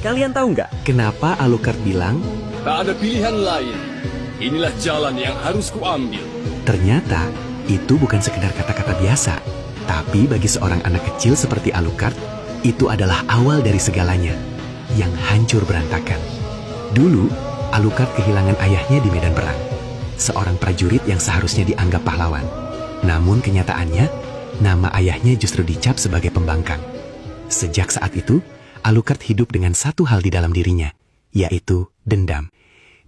Kalian tahu nggak kenapa Alucard bilang, Tak ada pilihan lain. Inilah jalan yang harus kuambil. ternyata itu bukan sekedar kata-kata biasa, tapi bagi seorang anak kecil seperti Alucard, itu adalah awal dari segalanya yang hancur berantakan. Dulu, Alucard kehilangan ayahnya di medan perang, seorang prajurit yang seharusnya dianggap pahlawan. Namun kenyataannya, nama ayahnya justru dicap sebagai pembangkang. Sejak saat itu, Alucard hidup dengan satu hal di dalam dirinya, yaitu dendam.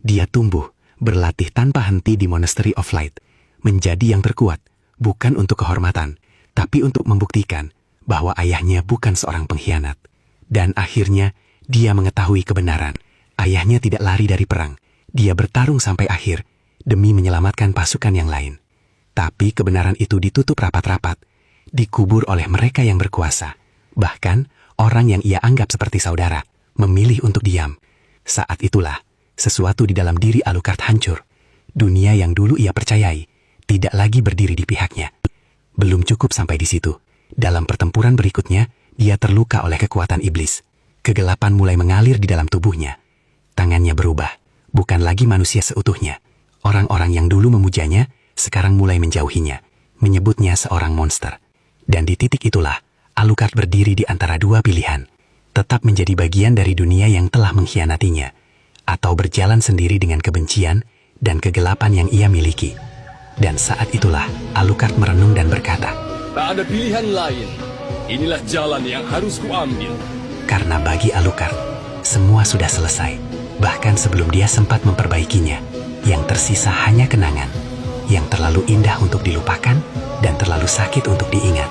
Dia tumbuh, berlatih tanpa henti di Monastery of Light, menjadi yang terkuat, bukan untuk kehormatan, tapi untuk membuktikan bahwa ayahnya bukan seorang pengkhianat. Dan akhirnya, dia mengetahui kebenaran. Ayahnya tidak lari dari perang. Dia bertarung sampai akhir, demi menyelamatkan pasukan yang lain. Tapi kebenaran itu ditutup rapat-rapat, dikubur oleh mereka yang berkuasa. Bahkan, orang yang ia anggap seperti saudara, memilih untuk diam. Saat itulah, sesuatu di dalam diri Alucard hancur. Dunia yang dulu ia percayai, tidak lagi berdiri di pihaknya. Belum cukup sampai di situ. Dalam pertempuran berikutnya, dia terluka oleh kekuatan iblis. Kegelapan mulai mengalir di dalam tubuhnya. Tangannya berubah, bukan lagi manusia seutuhnya. Orang-orang yang dulu memujanya, sekarang mulai menjauhinya, menyebutnya seorang monster. Dan di titik itulah, Alucard berdiri di antara dua pilihan. Tetap menjadi bagian dari dunia yang telah mengkhianatinya, atau berjalan sendiri dengan kebencian dan kegelapan yang ia miliki. Dan saat itulah, Alucard merenung dan berkata, Tak ada pilihan lain. Inilah jalan yang harus kuambil. karena bagi Alucard, semua sudah selesai. Bahkan sebelum dia sempat memperbaikinya, yang tersisa hanya kenangan, yang terlalu indah untuk dilupakan dan terlalu sakit untuk diingat.